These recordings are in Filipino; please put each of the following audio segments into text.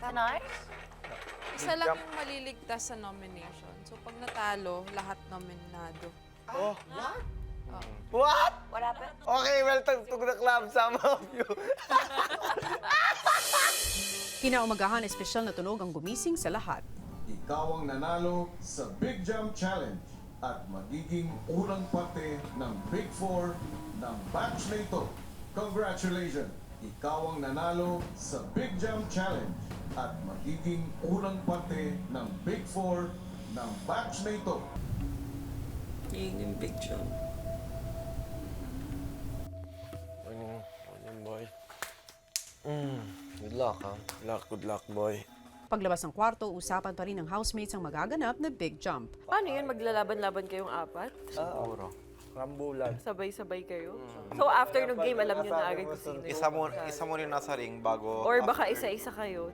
Nice. Isa lang yung maliligtas sa nomination. So pag natalo, lahat nominado. Oh, What? what? What happened? Okay, welcome to the club, some of you. Kinaumagahan, espesyal na tunog ang gumising sa lahat. Ikaw ang nanalo sa Big Jump Challenge at magiging unang parte ng Big Four ng batch na ito. Congratulations! Ikaw ang nanalo sa Big Jump Challenge at magiging unang parte ng Big Four ng batch na ito. Yun yung Big Jump. Morning, boy. Good luck, ha? Good luck, boy. Paglabas ng kwarto, usapan pa rin ng housemates ang magaganap na big jump. Paano yun? Maglalaban-laban kayong apat? Siguro. Rambulan. Sabay-sabay kayo? So after ng game, alam nyo na agad kung sino yung Isa mo rin nasa ring bago... Or baka isa-isa kayo?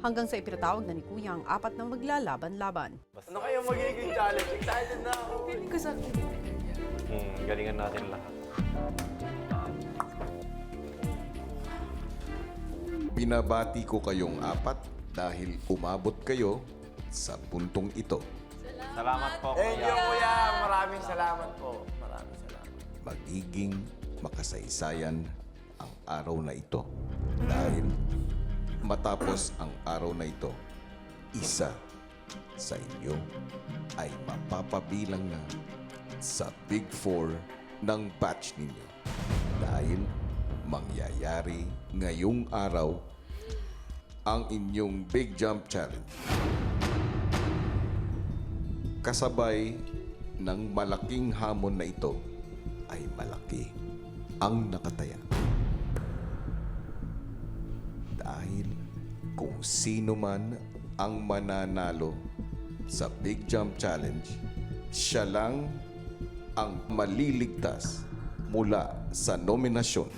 Hanggang sa ipinatawag na ni Kuya ang apat na maglalaban-laban. Ano kayo magiging challenge? Excited na ako. Feeling ko sa akin. galingan natin lahat. Binabati ko kayong apat dahil umabot kayo sa puntong ito. Salamat po, Thank you, Kuya. kuya. Maraming salamat po. Maraming salamat. Magiging makasaysayan ang araw na ito dahil matapos ang araw na ito, isa sa inyo ay mapapabilang na sa Big Four ng batch ninyo dahil mangyayari ngayong araw ang inyong Big Jump Challenge. Kasabay ng malaking hamon na ito ay malaki ang nakataya. Dahil kung sino man ang mananalo sa Big Jump Challenge, siya lang ang maliligtas mula sa nominasyon.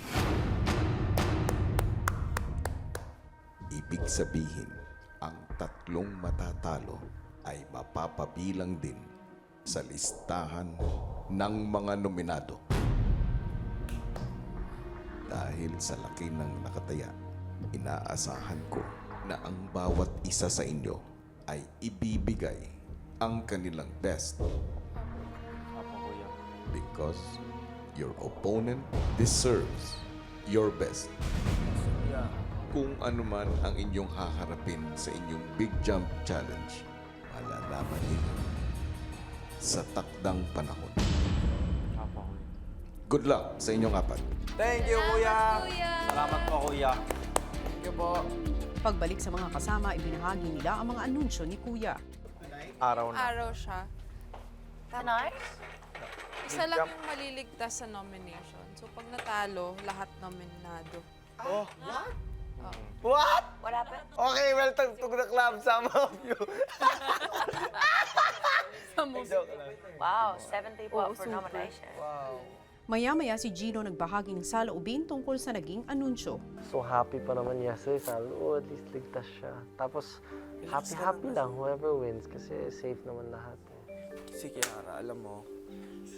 Ibig sabihin, ang tatlong matatalo ay mapapabilang din sa listahan ng mga nominado. Dahil sa laki ng nakataya, inaasahan ko na ang bawat isa sa inyo ay ibibigay ang kanilang best Apo, Kuya. because your opponent deserves your best. Kung ano man ang inyong haharapin sa inyong Big Jump Challenge, malalaman ninyo sa takdang panahon. Apo, Kuya. Good luck sa inyong apat. Thank you, kuya. Salamat po, Kuya. Thank you po. Pagbalik sa mga kasama, ibinahagi nila ang mga anunsyo ni Kuya. Araw na. Araw siya. Nice. Isa lang yung maliligtas sa nomination. So pag natalo, lahat nominado. Oh, what? What happened? Okay, welcome to the club, some of you. Wow, 70 po Oo, for super. nomination. Wow. Maya-maya si Gino nagbahagi ng saloobin tungkol sa naging anunsyo. So happy pa naman yesterday. Sabi, oh, at least ligtas siya. Tapos, happy lang whoever wins kasi safe naman lahat. Si Kiara, alam mo,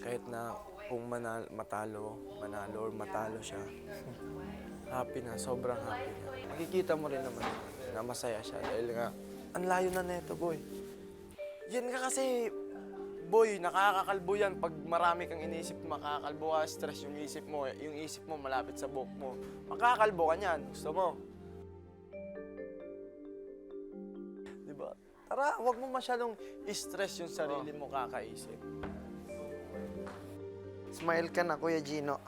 kahit na kung manalo or matalo siya, happy na, sobrang happy na. Makikita mo rin naman na masaya siya dahil nga, ang layo na neto, boy. Yan ka kasi, boy, nakakakalbo yan. Pag marami kang iniisip, makakakalbo ka, stress yung isip mo malapit sa buhok mo. Makakalbo ka niyan, gusto mo. Diba? Tara, huwag mo masyadong stress yung sarili mo kakaisip. Smile ka na, Kuya Gino.